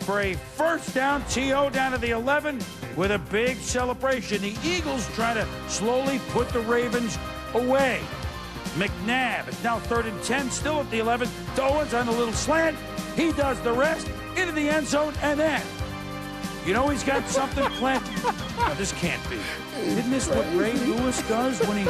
for a first down, T.O. down to the 11 with a big celebration. The Eagles try to slowly put the Ravens away. McNabb, it's now 3rd and 10, still at the 11. To Owens on the little slant. He does the rest into the end zone, and then, you know he's got something planned. No, this can't be. Isn't this what Ray Lewis does when he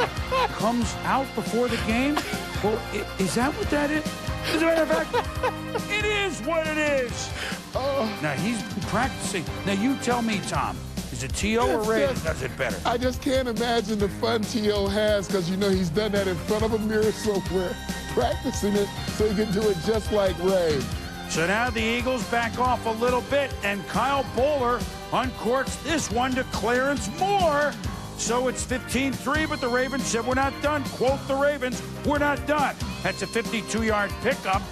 comes out before the game? Well, is that what that is? As a matter of fact, it is what it is. Now, he's practicing. Now, you tell me, Tom. Is it T.O. or Ray that does it better? I just can't imagine the fun T.O. has because, you know, he's done that in front of a mirror somewhere, practicing it so he can do it just like Ray. So now the Eagles back off a little bit, and Kyle Bowler uncorks this one to Clarence Moore. So it's 15-3, but the Ravens said, we're not done. Quote the Ravens, we're not done. That's a 52-yard pickup.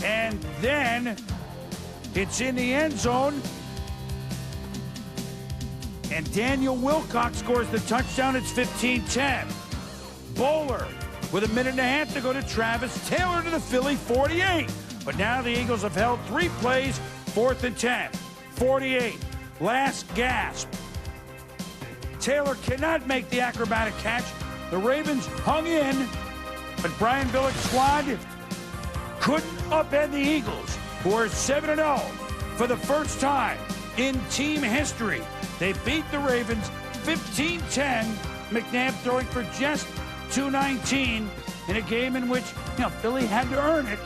And then it's in the end zone. And Daniel Wilcox scores the touchdown. It's 15-10. Bowler with a minute and a half to go to Travis Taylor to the Philly 48. But now the Eagles have held 3 plays, 4th and 10, 48. Last gasp. Taylor cannot make the acrobatic catch. The Ravens hung in, but Brian Billick's squad couldn't upend the Eagles, who are 7-0 for the first time in team history. They beat the Ravens 15-10. McNabb throwing for just 219 in a game in which, you know, Philly had to earn it.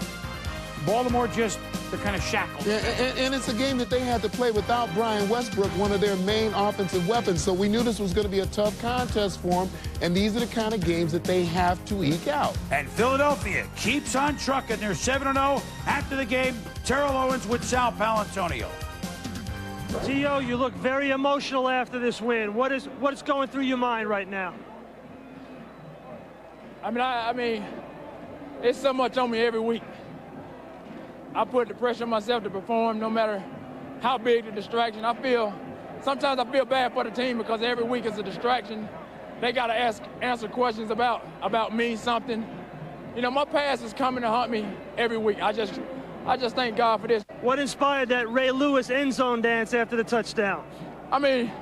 Baltimore just, they're kind of shackled. Yeah, and it's a game that they had to play without Brian Westbrook, one of their main offensive weapons. So we knew this was going to be a tough contest for them, and these are the kind of games that they have to eke out. And Philadelphia keeps on trucking. They're 7-0 after the game. Terrell Owens with Sal Palantonio. T.O., you look very emotional after this win. What is going through your mind right now? I mean, it's so much on me every week. I put the pressure on myself to perform no matter how big the distraction. Sometimes I feel bad for the team because every week is a distraction. They got to answer questions about me, something. You know, my past is coming to haunt me every week. I just thank God for this. What inspired that Ray Lewis end zone dance after the touchdown? I mean,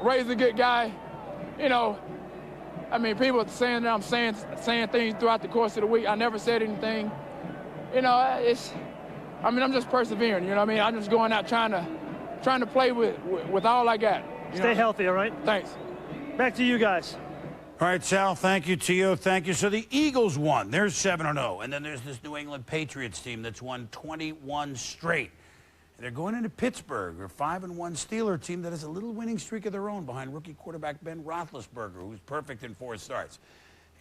Ray's a good guy. You know, I mean, people are saying that I'm saying things throughout the course of the week. I never said anything. You know, I'm just persevering, you know what I mean? I'm just going out trying to play with all I got. Stay healthy, all right? Thanks. Back to you guys. All right, Sal, thank you, Tio, thank you. So the Eagles won. They're 7-0. And then there's this New England Patriots team that's won 21 straight. They're going into Pittsburgh, a 5-1 Steeler team that has a little winning streak of their own behind rookie quarterback Ben Roethlisberger, who's perfect in 4 starts.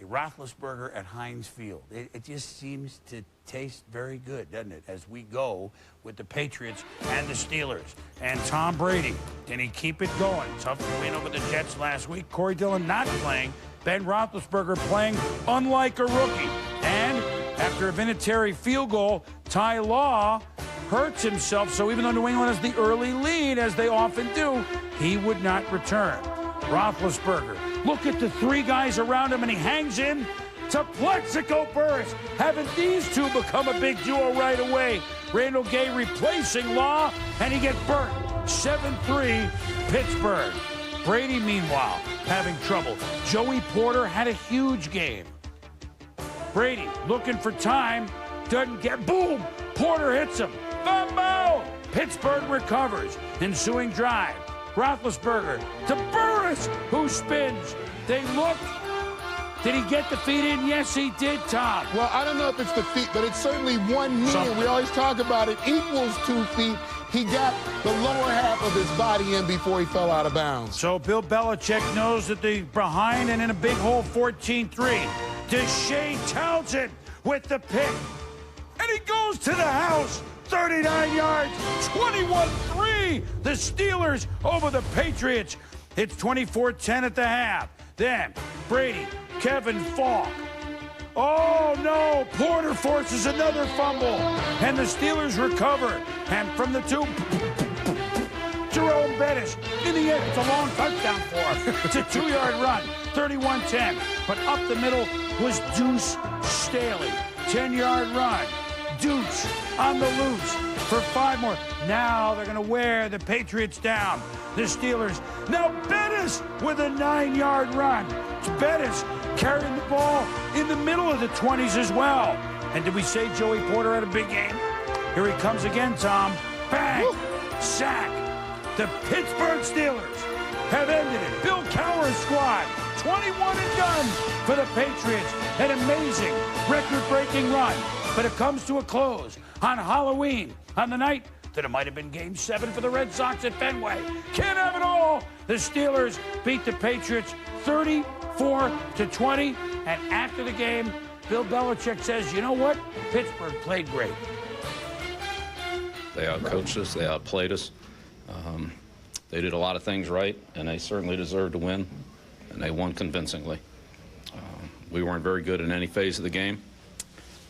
A Roethlisberger at Heinz Field. It just seems to taste very good, doesn't it, as we go with the Patriots and the Steelers. And Tom Brady, can he keep it going? Tough win over the Jets last week. Corey Dillon not playing. Ben Roethlisberger playing unlike a rookie. And after a Vinatieri field goal, Ty Law hurts himself, so even though New England has the early lead, as they often do, he would not return. Roethlisberger, look at the 3 guys around him, and he hangs in to Plexico Burress. Haven't these two become a big duo right away? Randall Gay replacing Law, and he gets burnt. 7-3, Pittsburgh. Brady, meanwhile, having trouble. Joey Porter had a huge game. Brady looking for time, doesn't get, boom! Porter hits him. Fumble! Pittsburgh recovers. Ensuing drive. Roethlisberger to Burress, who spins. They look. Did he get the feet in? Yes, he did, Tom. Well, I don't know if it's the feet, but it's certainly one knee, and we always talk about it equals 2 feet. He got the lower half of his body in before he fell out of bounds. So Bill Belichick knows that they're behind and in a big hole, 14-3. Deshae Townsend with the pick. And he goes to the house. 39 yards, 21-3. The Steelers over the Patriots. It's 24-10 at the half. Then Brady, Kevin Falk. Oh, no. Porter forces another fumble. And the Steelers recover. And from the 2, Jerome Bettis. In the end, it's a long touchdown for him. It's a 2-yard run, 31-10. But up the middle was Deuce Staley. 10-yard run. Deuce on the loose for 5 more. Now they're going to wear the Patriots down. The Steelers. Now Bettis with a 9-yard run. It's Bettis carrying the ball in the middle of the 20s as well. And did we say Joey Porter had a big game? Here he comes again, Tom. Bang! Woo. Sack. The Pittsburgh Steelers have ended it. Bill Cowher's squad, 21 and done for the Patriots. An amazing record-breaking run. But it comes to a close on Halloween, on the night that it might have been Game 7 for the Red Sox at Fenway. Can't have it all. The Steelers beat the Patriots 34-20. And after the game, Bill Belichick says, you know what? Pittsburgh played great. They outcoached us. They outplayed us. They did a lot of things right, and they certainly deserved to win, and they won convincingly. We weren't very good in any phase of the game.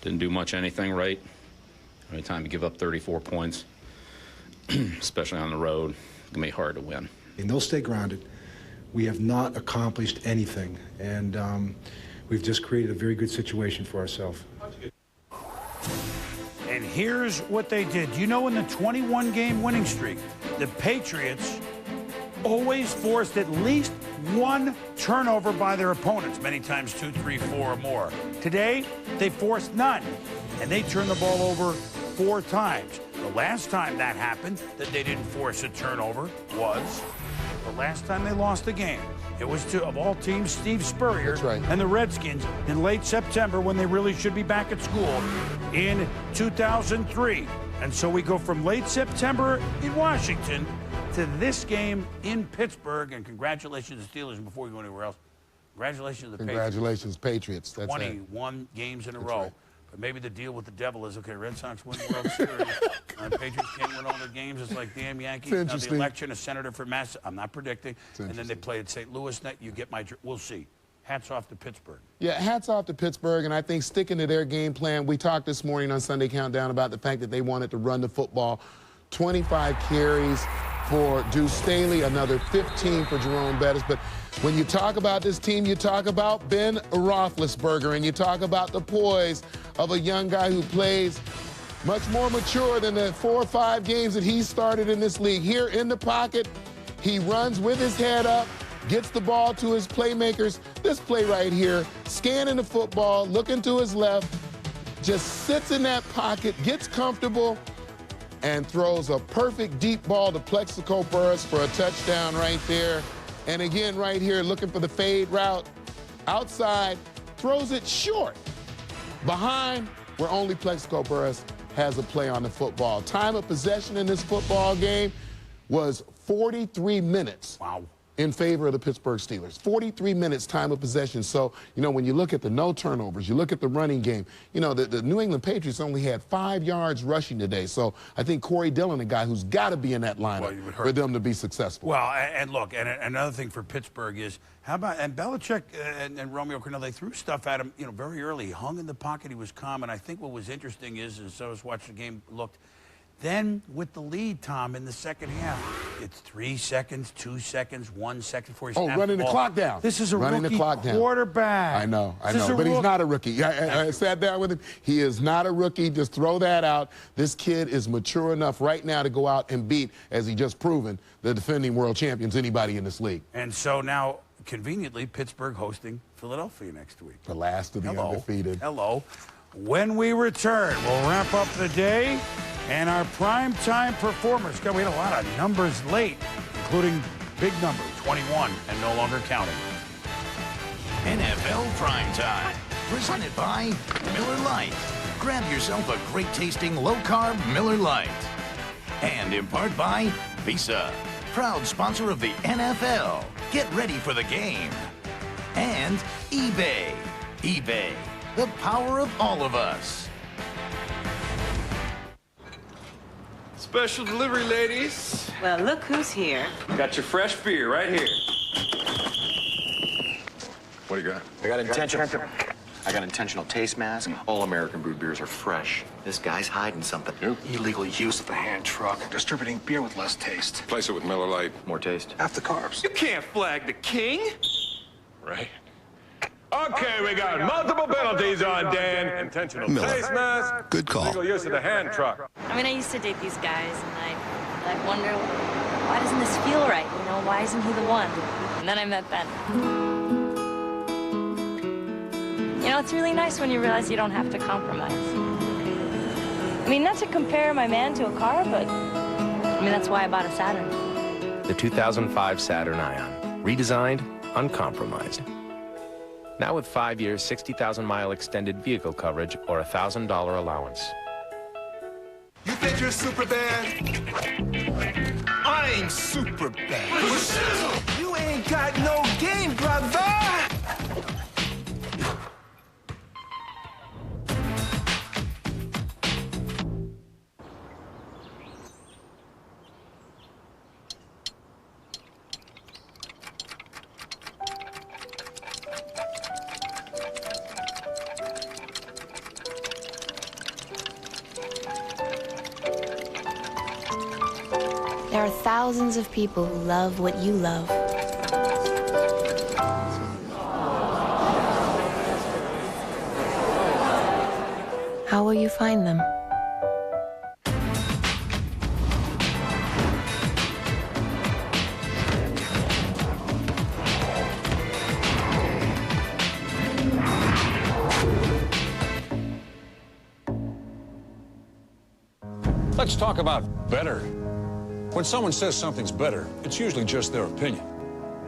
Didn't do much anything right. Any time to give up 34 points, especially on the road, it can be hard to win. And they'll stay grounded. We have not accomplished anything, and we've just created a very good situation for ourselves. And here's what they did. You know, in the 21-game winning streak, the Patriots always forced at least 1 turnover by their opponents, many times 2, 3, 4 or more. Today, they forced none, and they turned the ball over 4 times. The last time that happened, that they didn't force a turnover, was the last time they lost the game. It was to, of all teams, Steve Spurrier and the Redskins in late September when they really should be back at school in 2003. And so we go from late September in Washington to this game in Pittsburgh. And congratulations to the Steelers. And before we go anywhere else, congratulations to the Congratulations, Patriots. That's 21 games in a row. Right. But maybe the deal with the devil is, okay, Red Sox win the World Series. Patriots can't win all their games. It's like damn Yankees. Now the election, a senator for Mass. I'm not predicting. And then they play at St. Louis. You get my. We'll see. Hats off to Pittsburgh. Yeah, hats off to Pittsburgh, and I think sticking to their game plan. We talked this morning on Sunday Countdown about the fact that they wanted to run the football. 25 carries for Deuce Staley, another 15 for Jerome Bettis. But when you talk about this team, you talk about Ben Roethlisberger, and you talk about the poise of a young guy who plays much more mature than the 4 or 5 games that he started in this league. Here in the pocket, he runs with his head up. gets the ball to his playmakers. This play right here, scanning the football, looking to his left, just sits in that pocket, gets comfortable, and throws a perfect deep ball to Plexico Burress for a touchdown right there. And again, right here, looking for the fade route. Outside, throws it short. Behind, where only Plexico Burress has a play on the football. Time of possession in this football game was 43 minutes. Wow. In favor of the Pittsburgh Steelers. 43 minutes time of possession. So, you know, when you look at the no turnovers, you look at the running game, you know, the New England Patriots only had 5 yards rushing today. So I think Corey Dillon, a guy who's got to be in that lineup for them to be successful. Well, and look, and another thing for Pittsburgh is, how about, and Belichick and Romeo Crennel, they threw stuff at him, you know, very early. He hung in the pocket. He was calm. And I think what was interesting is, as I was watching the game, looked, then with the lead, Tom, in the second half, it's 3 seconds, 2 seconds, 1 second before he snaps running the clock down. This is a running rookie the clock down. Quarterback. I know, but he's not a rookie. I sat down with him. He is not a rookie. Just throw that out. This kid is mature enough right now to go out and beat, as he just proven, the defending world champions, anybody in this league. And so now, conveniently, Pittsburgh hosting Philadelphia next week. The last of the undefeated. Hello. When we return, we'll wrap up the day and our primetime performers. God, we had a lot of numbers late, including big number, 21, and no longer counting. NFL Primetime, presented by Miller Lite. Grab yourself a great-tasting, low-carb Miller Lite. And in part by Visa, proud sponsor of the NFL. Get ready for the game. And eBay. eBay, the power of all of us. Special delivery, ladies. Well, look who's here. Got your fresh beer right here. What do you got? I got intentional taste mask. All American brewed beers are fresh. This guy's hiding something. Illegal use of the hand truck, distributing beer with less taste. Replace it with Miller Lite. More taste. Half the carbs. You can't flag the king. Right. Okay, we got multiple penalties on Dan. Intentional face mask. Good call. Illegal use of the hand truck. I mean, I used to date these guys, and I wonder, why doesn't this feel right? You know, why isn't he the one? And then I met Ben. You know, it's really nice when you realize you don't have to compromise. I mean, not to compare my man to a car, but I mean, that's why I bought a Saturn. The 2005 Saturn Ion. Redesigned, uncompromised. Now with 5 years, 60,000-mile extended vehicle coverage or $1,000 allowance. You think you're super bad? I'm super bad. You ain't got no game, brother. There are thousands of people who love what you love. How will you find them? Let's talk about better. When someone says something's better, it's usually just their opinion.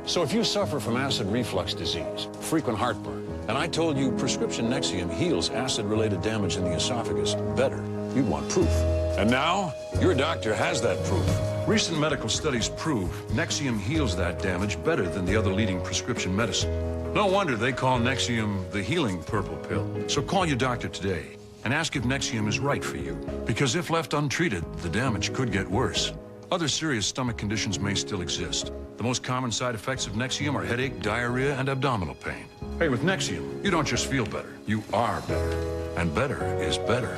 So if you suffer from acid reflux disease, frequent heartburn, and I told you prescription Nexium heals acid-related damage in the esophagus better, you'd want proof. And now, your doctor has that proof. Recent medical studies prove Nexium heals that damage better than the other leading prescription medicine. No wonder they call Nexium the healing purple pill. So call your doctor today and ask if Nexium is right for you. Because if left untreated, the damage could get worse. Other serious stomach conditions may still exist. The most common side effects of Nexium are headache, diarrhea, and abdominal pain. Hey, with Nexium, you don't just feel better, you are better. And better is better.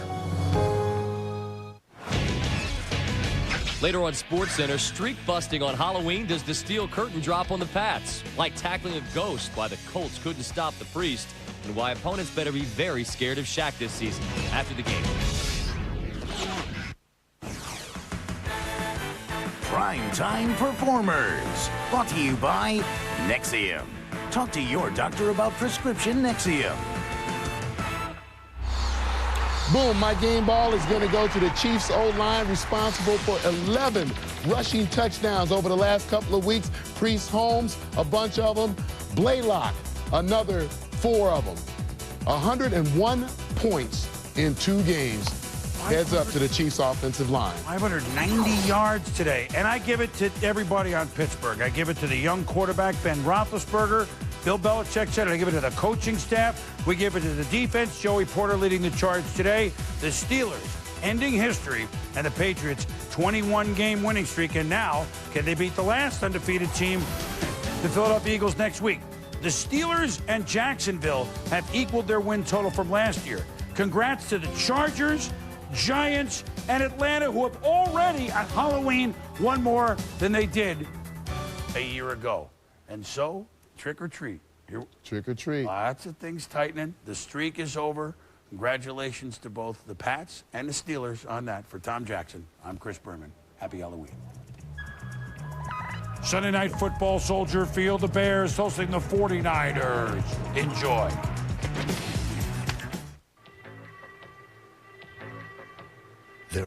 Later on SportsCenter, streak busting on Halloween does the steel curtain drop on the Pats. Like tackling a ghost, why the Colts couldn't stop the priest, and why opponents better be very scared of Shaq this season. After the game. Primetime Performers. Brought to you by Nexium. Talk to your doctor about prescription Nexium. Boom, my game ball is going to go to the Chiefs O-line, responsible for 11 rushing touchdowns over the last couple of weeks. Priest Holmes, a bunch of them. Blaylock, another 4 of them. 101 points in 2 games. Heads up to the Chiefs offensive line. 590 yards today. And I give it to everybody on Pittsburgh. I give it to the young quarterback, Ben Roethlisberger. Bill Belichick said it. I give it to the coaching staff. We give it to the defense. Joey Porter leading the charge today. The Steelers ending history, and the Patriots 21-game winning streak. And now, can they beat the last undefeated team, the Philadelphia Eagles, next week? The Steelers and Jacksonville have equaled their win total from last year. Congrats to the Chargers, Giants, and Atlanta, who have already, at Halloween, won more than they did a year ago. And so, trick or treat. Trick or treat. Lots of things tightening. The streak is over. Congratulations to both the Pats and the Steelers on that. For Tom Jackson, I'm Chris Berman. Happy Halloween. Sunday Night Football, Soldier Field, the Bears hosting the 49ers. Enjoy.